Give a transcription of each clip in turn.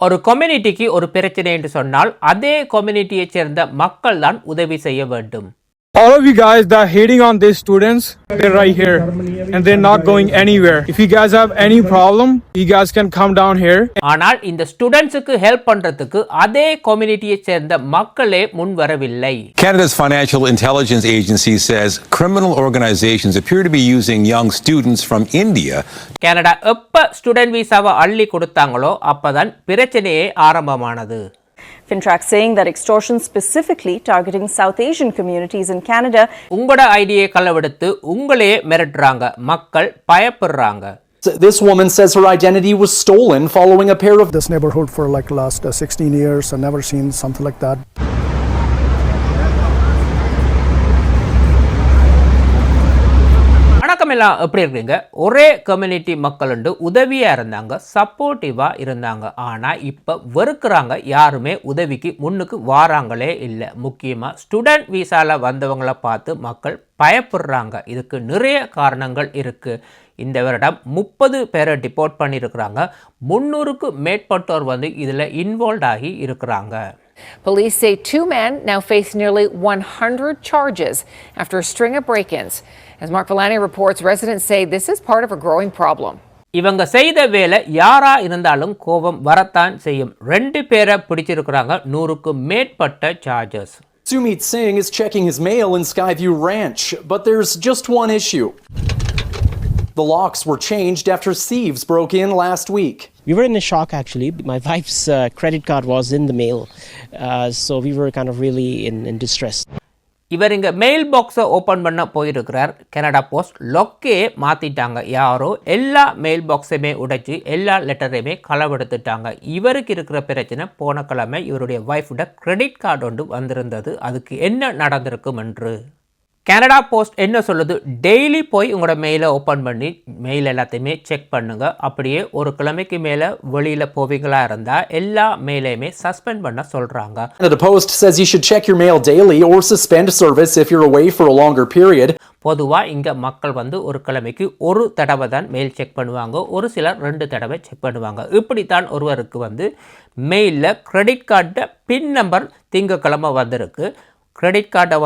ஒரு கம்யூனிட்டிக்கு ஒரு பிரச்சனை என்று சொன்னால் அதே கம்யூனிட்டியைச் சேர்ந்த மக்கள் தான் உதவி செய்ய வேண்டும். All of you guys that are hating on these students, they're right here and they're not going anywhere. If you guys have any problem, you guys can come down here. ஆனால் இந்த ஸ்டூடண்ட்ஸ்க்கு ஹெல்ப் பண்றதுக்கு அதே கம்யூனிட்டியை சேர்ந்த மக்களே முன் வரவில்லை. Canada's Financial Intelligence Agency says criminal organizations appear to be using young students from India. Canada எப்ப student விசாவை அள்ளி கொடுத்தாங்களோ அப்பதான் பிரச்சனையே ஆரம்பமானது. Fintrac saying that extortion specifically targeting South Asian communities in Canada. உங்களோட ஐடியை களவெடுத்து உங்களே மிரட்டுறாங்க, மக்கள் பயப்படுறாங்க. This woman says her identity was stolen following a pair of this neighborhood for like last 16 years. I've never seen something like that. வணக்கம் எல்லாம், எப்படி இருக்கீங்க? ஒரே கம்யூனிட்டி மக்கள் உதவியா இருந்தாங்க, சப்போர்ட்டிவா இருந்தாங்க. ஆனா இப்ப வெறுக்கிறாங்க, யாருமே உதவிக்கு முன்னுக்கு வாராங்களே இல்லை. முக்கியமா ஸ்டூடெண்ட் விசால வந்தவங்களை பார்த்து மக்கள் பயப்படுறாங்க. இதுக்கு நிறைய காரணங்கள் இருக்கு. இந்த வருடம் 30 பேரை டிபோர்ட் பண்ணியிருக்கிறாங்க. 300க்கு மேற்பட்டோர் இதில் இன்வால்வ் ஆகி இருக்கிறாங்க. Police say two men now face nearly 100 charges after a string of break-ins. As Mark Villani reports, residents say this is part of a growing problem. இவங்க செய்த வேலை யாரா இருந்தாலும் கோபம் வரத்தான் செய்யும். 2 பேரை பிடிச்சிருக்கிறாங்க, 100க்கு மேற்பட்ட charges. Sumeet Singh is checking his mail in Skyview Ranch, but there's just one issue. The locks were changed after thieves broke in last week. We were in a shock actually. My wife's credit card was in the mail, so we were kind of really in distress. இவர் இங்கே mail பாக்ஸை open பண்ண போயிருக்கிறார். Canada post லொக்கே மாற்றிட்டாங்க. யாரோ எல்லா mail பாக்ஸையுமே உடைச்சி எல்லா லெட்டரையுமே களவெடுத்துட்டாங்க. இவருக்கு இருக்கிற பிரச்சனை, போன கிழமை இவருடைய ஒய்ஃபோட கிரெடிட் கார்டு ஒன்று வந்திருந்தது. அதுக்கு என்ன நடந்திருக்கும் என்று கனடா போஸ்ட் என்ன சொல்லுது? டெய்லி போய் உங்களோட மெயிலை ஓப்பன் பண்ணி மெயில் எல்லாத்தையுமே செக் பண்ணுங்க. அப்படியே ஒரு கிழமைக்கு மேலே வெளியில் போவீங்களா இருந்தால் எல்லா மெயிலையுமே சஸ்பெண்ட் பண்ண சொல்கிறாங்க. The Post says you should check your mail daily or suspend service if you're away for a longer period. பொதுவாக இங்கே மக்கள் ஒரு கிழமைக்கு ஒரு தடவை தான் மெயில் செக் பண்ணுவாங்க, ஒரு சிலர் 2 தடவை செக் பண்ணுவாங்க. இப்படித்தான் ஒருவருக்கு மெயிலில் கிரெடிட் கார்டு பின் நம்பர் திங்கக்கிழமை வந்திருக்கு. கிரெடிட் கார்டை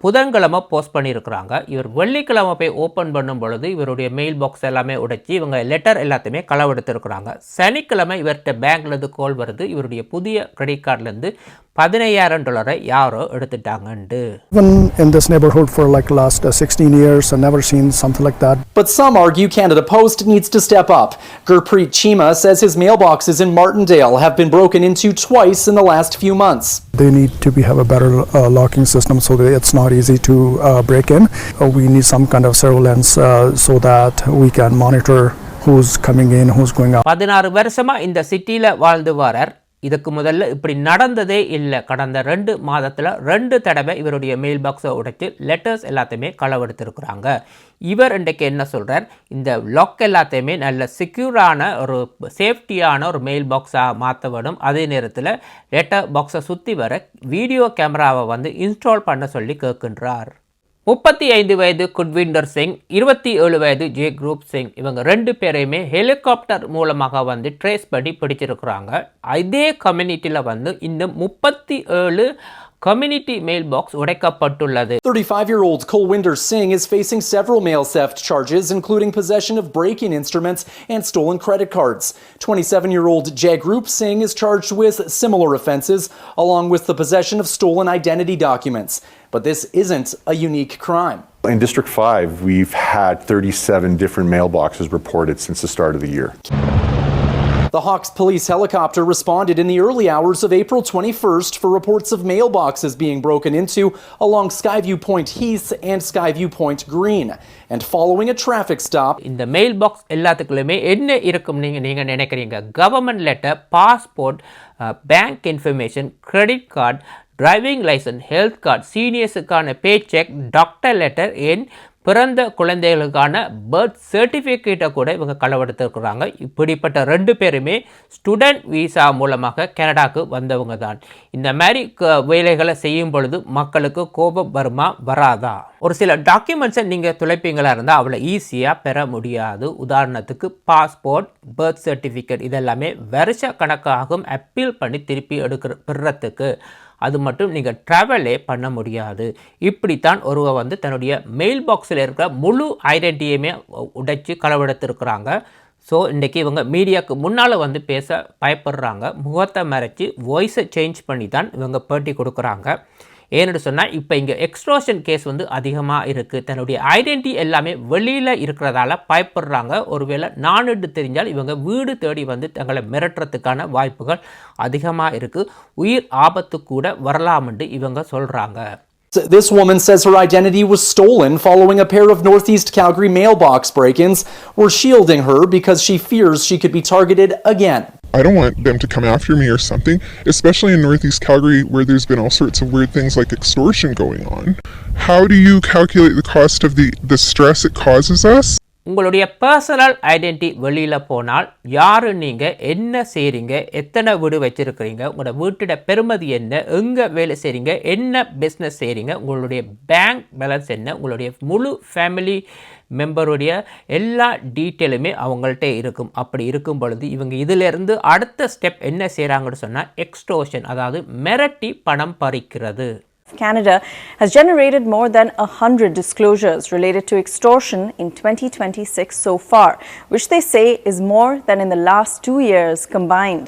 புதன்கிழமை போஸ்ட் பண்ணியிருக்கிறாங்க. இவர் வெள்ளிக்கிழமை போய் ஓப்பன் பண்ணும் பொழுது இவருடைய மெயில் பாக்ஸ் எல்லாமே உடைச்சி இவங்க லெட்டர் எல்லாத்தையுமே களவெடுத்துருக்குறாங்க. சனிக்கிழமை இவர்கிட்ட பேங்க்லேருந்து கால் வருது, இவருடைய புதிய கிரெடிட் கார்டிலேருந்து $15,000 யாரோ எடுத்துட்டாங்கண்டு. Even in this neighborhood for like last 16 years, I've never seen something like that. But some argue Canada Post needs to step up. Gurpreet Chima says his mailboxes in Martindale have been broken into twice in the last few months. They need to have a better locking system so that it's not easy to break in. We need some kind of surveillance so that we can monitor who's coming in, who's going out. 16 வருஷமா இந்த சிட்டியில் வாழ்ந்து வரார். இதுக்கு முதல்ல இப்படி நடந்ததே இல்லை. கடந்த 2 மாதத்தில் 2 தடவை இவருடைய மெயில் பாக்ஸை உடைச்சு லெட்டர்ஸ் எல்லாத்தையுமே களவெடுத்துருக்குறாங்க. இவர் இன்றைக்கு என்ன சொல்கிறார்? இந்த லாக் எல்லாத்தையுமே நல்ல செக்யூரான ஒரு சேஃப்டியான ஒரு மெயில் பாக்ஸாக மாற்ற வேணும். அதே நேரத்தில் லெட்டர் பாக்ஸை சுற்றி வர வீடியோ கேமராவை இன்ஸ்டால் பண்ண சொல்லி கேட்கின்றார். 35 வயது குட்விண்டர் சிங், 27 வயது ஜே குரூப் சிங், இவங்க 2 பேரையுமே ஹெலிகாப்டர் மூலமாக ட்ரேஸ் பண்ணி பிடிச்சிருக்கிறாங்க. இதே கம்யூனிட்டியில் இன்னும் 37 community mailbox உடைக்கப்பட்டுள்ளது. 35-year-old Kulwinder Singh is facing several mail theft charges, including possession of break-in instruments and stolen credit cards. 27-year-old Jagrup Singh is charged with similar offenses, along with the possession of stolen identity documents. But this isn't a unique crime. In District 5, we've had 37 different mailboxes reported since the start of the year. The Hawks police helicopter responded in the early hours of April 21st for reports of mailboxes being broken into along Skyview Point Heath and Skyview Point Green. And following a traffic stop, இந்த mail box எல்லாத்துக்குள்ளுமே என்ன இருக்கும் நீங்க நினைக்கிறீங்க? Government letter, passport, bank information, credit card, driving licence, health card, சீனியர்ஸுக்கான pay cheque, doctor letter, பிறந்த குழந்தைகளுக்கான birth சர்டிஃபிகேட்டை கூட இவங்க களவெடுத்திருக்கிறாங்க. இப்படிப்பட்ட 2 பேருமே ஸ்டூடெண்ட் வீசா மூலமாக கனடாக்கு வந்தவங்க தான். இந்த மாதிரி வேலைகளை செய்யும் பொழுது மக்களுக்கு கோபம் வருமா வராதா? ஒரு சில டாக்குமெண்ட்ஸை நீங்கள் துளைப்பீங்களா இருந்தால் அவ்வளோ ஈஸியாக பெற முடியாது. உதாரணத்துக்கு பாஸ்போர்ட், பர்த் சர்டிஃபிகேட் இதெல்லாமே வருஷ கணக்காகும் அப்பீல் பண்ணி திருப்பி பெறுறதுக்கு. அது மட்டும் நீங்கள் ட்ராவலே பண்ண முடியாது. இப்படித்தான் ஒருவர் வந்து தன்னுடைய மெயில் பாக்ஸில் இருக்கிற முழு ஐடென்டிட்டியுமே உடைச்சி களவெடுத்திருக்கிறாங்க. ஸோ இன்றைக்கி இவங்க மீடியாவுக்கு முன்னால் வந்து பேச பயப்படுறாங்க. முகத்தை மறைச்சி வாய்ஸை சேஞ்ச் பண்ணி தான் இவங்க பேட்டி கொடுக்குறாங்க. ஏன்னு சொன்னால் இப்போ இங்கே எக்ஸ்ட்ராஷன் கேஸ் வந்து அதிகமாக இருக்குது. தன்னுடைய ஐடென்டிட்டி எல்லாமே வெளியில் இருக்கிறதால பயப்படுறாங்க. ஒருவேளை நானுட்டு தெரிஞ்சால் இவங்க வீடு தேடி வந்து தங்களை மிரட்டுறதுக்கான வாய்ப்புகள் அதிகமாக இருக்குது. உயிர் ஆபத்து கூட வரலாம்னு இவங்க சொல்கிறாங்க. This woman says her identity was stolen following a pair of Northeast Calgary mailbox break-ins. Were shielding her because she fears she could be targeted again. I don't want them to come after me or something, especially in Northeast Calgary where there's been all sorts of weird things like extortion going on. How do you calculate the cost of the stress it causes us? உங்களுடைய personal identity வெளியில் போனால் யார் நீங்கள், என்ன செய்கிறீங்க, எத்தனை வீடு வச்சுருக்கிறீங்க, உங்களோட வீட்டோட பெருமதி என்ன, எங்கே வேலை செய்கிறீங்க, என்ன பிஸ்னஸ் செய்கிறீங்க, உங்களுடைய பேங்க் பேலன்ஸ் என்ன, உங்களுடைய முழு ஃபேமிலி மெம்பருடைய எல்லா டீட்டெயிலுமே அவங்கள்ட்ட இருக்கும். அப்படி இருக்கும் பொழுது இவங்க இதிலிருந்து அடுத்த ஸ்டெப் என்ன செய்கிறாங்கன்னு சொன்னால் எக்ஸ்டோர்ஷன், அதாவது மிரட்டி பணம் பறிக்கிறது. Canada has generated more than 100 disclosures related to extortion in 2026 so far, which they say is more than in the last 2 years combined.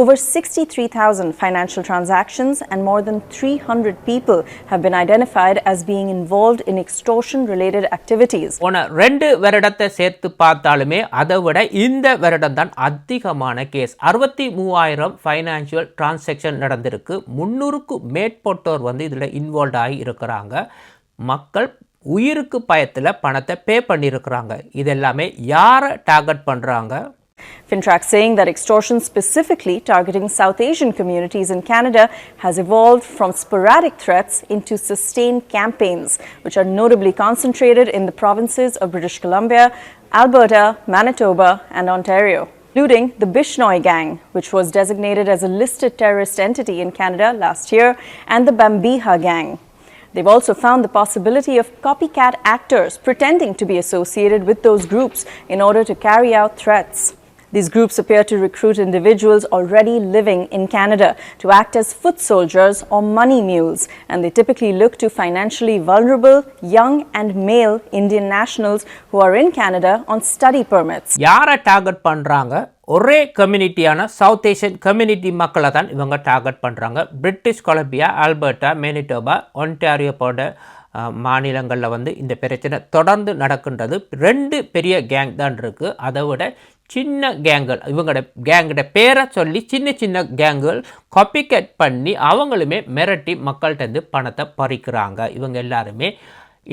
Over 63,000 financial transactions and more than 300 people have been identified as being involved in extortion-related activities. போன 2 வருடத்தை சேர்த்து பார்த்தாலுமே அதை விட இந்த வருடம் தான் அதிகமான கேஸ். 63,000 ஃபைனான்ஷியல் டிரான்சாக்ஷன் நடந்திருக்கு. 300க்கு மேற்பட்டோர் வந்து இதில் இன்வால்வ் ஆகி இருக்கிறாங்க. மக்கள் உயிருக்கு பயத்தில் பணத்தை பே பண்ணியிருக்கிறாங்க. இதெல்லாமே யாரை டார்கெட் பண்ணுறாங்க? Fintrac saying that extortion specifically targeting South Asian communities in Canada has evolved from sporadic threats into sustained campaigns, which are notably concentrated in the provinces of British Columbia, Alberta, Manitoba, and Ontario, including the Bishnoi Gang, which was designated as a listed terrorist entity in Canada last year, and the Bambiha Gang. They've also found the possibility of copycat actors pretending to be associated with those groups in order to carry out threats. These groups appear to recruit individuals already living in Canada to act as foot soldiers or money mules, and they typically look to financially vulnerable, young and male Indian nationals who are in Canada on study permits. யாரை target பண்ணுறாங்க? ஒரே கம்யூனிட்டியான south Asian community மக்களை தான் இவங்க target பண்ணுறாங்க. British Columbia, Alberta, மேனிடோபா, Ontario போன்ற மாநிலங்களில் வந்து இந்த பிரச்சனை தொடர்ந்து நடக்கின்றது. 2 பெரிய கேங் தான் இருக்குது. அதை விட சின்ன கேங்குகள், இவங்களோட கேங்கோட பேரை சொல்லி சின்ன சின்ன கேங்குகள் காப்பிகேட் பண்ணி அவங்களுமே மிரட்டி மக்கள்கிட்ட பணத்தை பறிக்கிறாங்க. இவங்க எல்லாருமே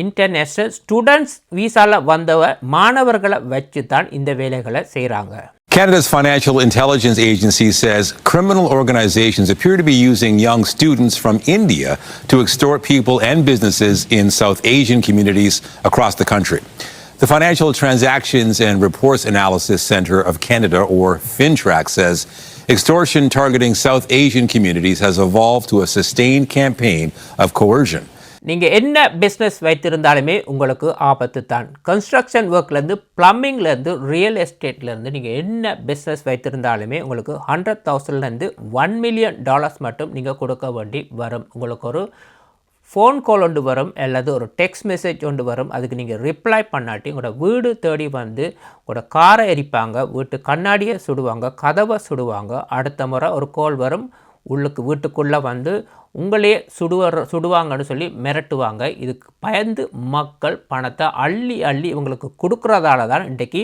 இன்டர்நேஷ்னல் ஸ்டூடெண்ட்ஸ் வீசாவில் வந்தவ மாணவர்களை வச்சு தான் இந்த வேலைகளை செய்கிறாங்க. Canada's Financial Intelligence Agency says criminal organizations appear to be using young students from India to extort people and businesses in South Asian communities across the country. The Financial Transactions and Reports Analysis Centre of Canada, or Fintrac, says extortion targeting South Asian communities has evolved to a sustained campaign of coercion. நீங்கள் என்ன business வைத்திருந்தாலுமே உங்களுக்கு ஆபத்து தான். Construction ஒர்க்லேருந்து, ப்ளம்பிங்லேருந்து, real எஸ்டேட்லேருந்து நீங்கள் என்ன business வைத்திருந்தாலுமே உங்களுக்கு $100,000லேருந்து $1 million மட்டும் நீங்கள் கொடுக்க வேண்டி வரும். உங்களுக்கு ஒரு ஃபோன் கால் ஒன்று வரும், அல்லது ஒரு டெக்ஸ்ட் மெசேஜ் ஒன்று வரும். அதுக்கு நீங்கள் ரிப்ளை பண்ணாட்டி உங்களோட வீடு தேடி வந்து உங்களோட காரை எரிப்பாங்க, வீட்டு கண்ணாடியை சுடுவாங்க, கதவை சுடுவாங்க. அடுத்த முறை ஒரு கால் வரும், வீட்டுக்குள்ளே வந்து உங்களே சுடுவாங்கன்னு சொல்லி மிரட்டுவாங்க. இதுக்கு பயந்து மக்கள் பணத்தை அள்ளி இவங்களுக்கு கொடுக்குறதால தான் இன்றைக்கி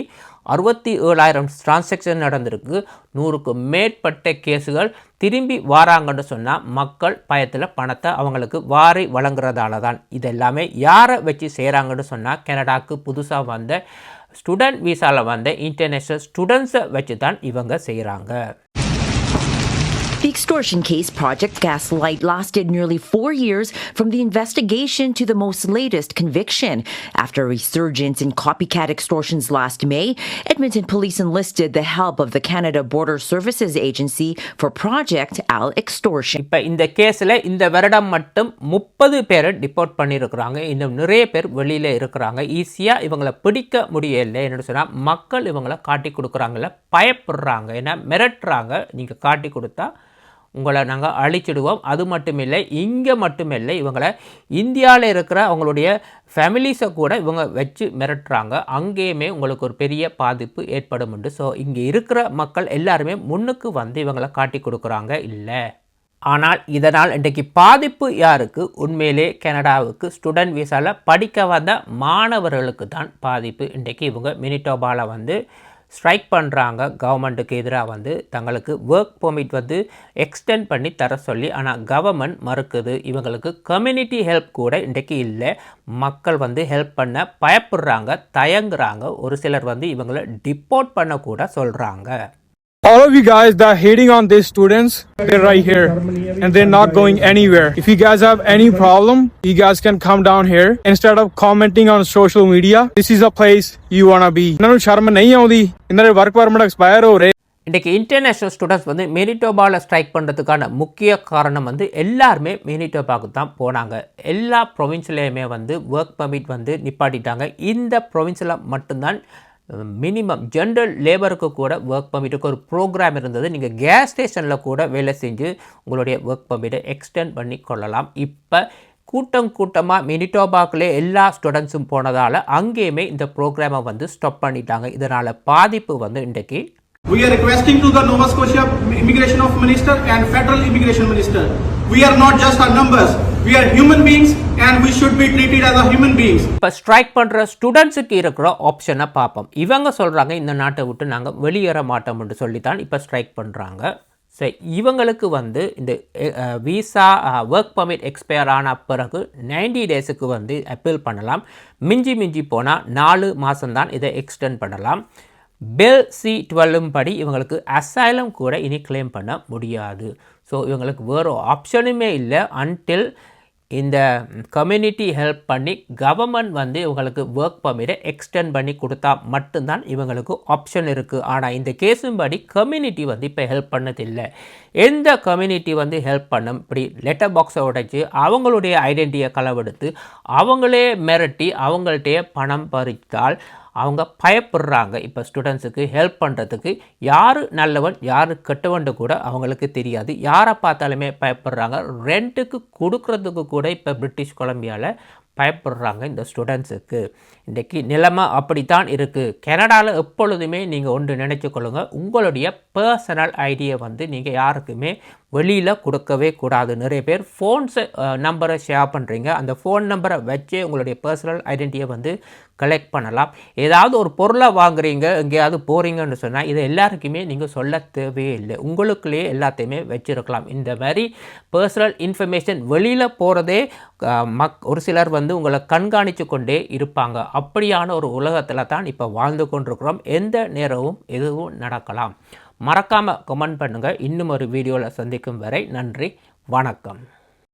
67,000 டிரான்சாக்ஷன் நடந்திருக்கு. 100க்கு மேற்பட்ட கேஸுகள் திரும்பி வாராங்கன்னு சொன்னால் மக்கள் பயத்தில் பணத்தை அவங்களுக்கு வாரி வழங்குறதால தான். இதெல்லாமே யாரை வச்சு செய்கிறாங்கன்னு சொன்னால் கனடாவுக்கு புதுசாக வந்த ஸ்டூடெண்ட் வீசாவில் வந்த இன்டர்நேஷ்னல் ஸ்டூடெண்ட்ஸை வச்சு தான் இவங்க செய்கிறாங்க. The extortion case, Project Gaslight, lasted nearly 4 years from the investigation to the most latest conviction. After a resurgence in copycat extortions last May, Edmonton Police enlisted the help of the Canada Border Services Agency for Project Al Extortion. இப்போ இந்த கேஸில் இந்த வருடம் மட்டும் 30 பேரை depot பண்ணியிருக்கிறாங்க. இன்னும் நிறைய பேர் வெளியில் இருக்கிறாங்க. ஈஸியாக இவங்களை பிடிக்க முடியலை. என்னென்னு சொன்னால் மக்கள் இவங்களை காட்டி கொடுக்குறாங்கள, பயப்படுறாங்க, ஏன்னா மிரட்டுறாங்க. நீங்கள் காட்டி கொடுத்தா உங்களை நாங்கள் அழிச்சிடுவோம். அது மட்டும் இல்லை, இங்கே மட்டுமில்லை, இவங்களை இந்தியாவில் இருக்கிற அவங்களுடைய ஃபேமிலிஸை கூட இவங்க வச்சு மிரட்டுறாங்க. அங்கேயுமே உங்களுக்கு ஒரு பெரிய பாதிப்பு ஏற்படும் உண்டு. ஸோ இங்கே இருக்கிற மக்கள் எல்லாருமே முன்னுக்கு வந்து இவங்களை காட்டி கொடுக்குறாங்க இல்லை. ஆனால் இதனால் இன்றைக்கு பாதிப்பு யாருக்கு? உண்மையிலே கனடாவுக்கு ஸ்டூடெண்ட் விசாவில் படிக்க வந்த மாணவர்களுக்கு தான் பாதிப்பு. இன்றைக்கு இவங்க மினிட்டோபாவில் வந்து ஸ்ட்ரைக் பண்ணுறாங்க. கவர்மெண்ட்டுக்கு எதிராக வந்து தங்களுக்கு ஒர்க் பெர்மிட் வந்து எக்ஸ்டெண்ட் பண்ணி தர சொல்லி. ஆனால் கவர்மெண்ட் மறுக்குது. இவங்களுக்கு கம்யூனிட்டி ஹெல்ப் கூட இன்றைக்கு இல்லை. மக்கள் வந்து ஹெல்ப் பண்ண பயப்படுறாங்க, தயங்குறாங்க. ஒரு சிலர் வந்து இவங்களை டிப்போர்ட் பண்ண கூட சொல்கிறாங்க. All of you guys that are hating on these students, they're right here and they're not going anywhere. If you guys have any problem, you guys can come down here instead of commenting on social media. This is a place you want to be. Nanu sharm nahi audi. Inare work permit expire ho rahe. இன்றைக்கி international students வந்து மேனிடோபாவில் strike பண்ணுறதுக்கான முக்கிய காரணம் வந்து எல்லாருமே மேனிடோபாவுக்கு தான் போனாங்க. எல்லா ப்ரொவின்ஸ்லேயுமே வந்து ஒர்க் பெர்மிட் வந்து நிப்பாட்டிட்டாங்க. இந்த ப்ரொவின்ஸில் மட்டும்தான் மினிமம் ஜென்ரல் லேபருக்கு கூட ஒர்க் பெர்மிட்டுக்கு ஒரு ப்ரோக்ராம் இருந்தது. நீங்கள் கேஸ் ஸ்டேஷனில் கூட வேலை செஞ்சு உங்களுடைய ஒர்க் பெர்மிட்டை எக்ஸ்டெண்ட் பண்ணி கொள்ளலாம். இப்போ கூட்டமாக மினிட்டோபாக்கிலே எல்லா ஸ்டூடெண்ட்ஸும் போனதால் அங்கேயுமே இந்த ப்ரோக்ராமை வந்து ஸ்டாப் பண்ணிட்டாங்க. இதனால் பாதிப்பு வந்து இன்றைக்கு We are requesting to the Nova Scotia Immigration of Minister and Federal Immigration Minister. We are not just our numbers. We are human beings and we should be treated as a human beings. இப்போ strike பண்ணுற ஸ்டூடெண்ட்ஸுக்கு இருக்கிற ஆப்ஷனை பார்ப்போம். இவங்க சொல்கிறாங்க இந்த நாட்டை விட்டு நாங்கள் வெளியேற மாட்டோம்னு சொல்லித்தான் இப்போ ஸ்ட்ரைக் பண்ணுறாங்க. ஸோ இவங்களுக்கு வந்து இந்த விசா ஒர்க் பெர்மிட் எக்ஸ்பயர் ஆன பிறகு 90 டேஸுக்கு வந்து அப்பீல் பண்ணலாம். மிஞ்சி போனால் 4 மாதம்தான் இதை எக்ஸ்டெண்ட் பண்ணலாம். பில் C-12 படி இவங்களுக்கு அசைலம் கூட இனி கிளைம் பண்ண முடியாது. ஸோ இவங்களுக்கு வேறு ஆப்ஷனுமே இல்லை அன்டில் இந்த கம்யூனிட்டி ஹெல்ப் பண்ணி கவர்மெண்ட் வந்து இவங்களுக்கு ஒர்க் பெர்மிட்டை எக்ஸ்டெண்ட் பண்ணி கொடுத்தா மட்டும்தான் இவங்களுக்கு ஆப்ஷன் இருக்குது. ஆனால் இந்த கேஸும் படி கம்யூனிட்டி வந்து இப்போ ஹெல்ப் பண்ணதில்லை. எந்த கம்யூனிட்டி வந்து ஹெல்ப் பண்ணும்? இப்படி லெட்டர் பாக்ஸை உடைச்சி அவங்களுடைய ஐடென்டிட்டியை களவெடுத்து அவங்களே மிரட்டி அவங்கள்ட்டே பணம் பறித்தால் அவங்க பயப்படுறாங்க. இப்போ ஸ்டூடெண்ட்ஸுக்கு ஹெல்ப் பண்ணுறதுக்கு யார் நல்லவன் யார் கெட்டவன் கூட அவங்களுக்கு தெரியாது. யாரை பார்த்தாலுமே பயப்படுறாங்க. ரெண்ட்டுக்கு கொடுக்குறதுக்கு கூட இப்போ பிரிட்டிஷ் கொலம்பியாவில் பயப்படுறாங்க இந்த ஸ்டூடெண்ட்ஸுக்கு. இன்றைக்கி நிலைமை அப்படித்தான் இருக்குது. கனடாவில் எப்பொழுதுமே நீங்கள் ஒன்று நினச்சிக்கொள்ளுங்க, உங்களுடைய பர்சனல் ஐடியை வந்து நீங்கள் யாருக்குமே வெளியில் கொடுக்கவே கூடாது. நிறைய பேர் ஃபோன்ஸை நம்பரை ஷேர் பண்ணுறீங்க. அந்த ஃபோன் நம்பரை வச்சே உங்களுடைய பர்சனல் ஐடென்டிட்டியை வந்து கலெக்ட் பண்ணலாம். ஏதாவது ஒரு பொருளை வாங்குறீங்க, எங்கேயாவது போகிறீங்கன்னு சொன்னால் இதை எல்லாருக்குமே நீங்கள் சொல்ல தேவையே இல்லை. உங்களுக்குள்ளேயே எல்லாத்தையுமே வச்சுருக்கலாம். இந்த மாதிரி பர்சனல் இன்ஃபர்மேஷன் வெளியில் போகிறதே ஒரு சிலர் வந்து உங்களை கண்காணித்து கொண்டே இருப்பாங்க. அப்படியான ஒரு உலகத்தில் தான் இப்போ வாழ்ந்து கொண்டிருக்கிறோம். எந்த நேரமும் எதுவும் நடக்கலாம். மறக்காமல் கமெண்ட் பண்ணுங்கள். இன்னும் ஒரு வீடியோவில் சந்திக்கும் வரை நன்றி, வணக்கம்.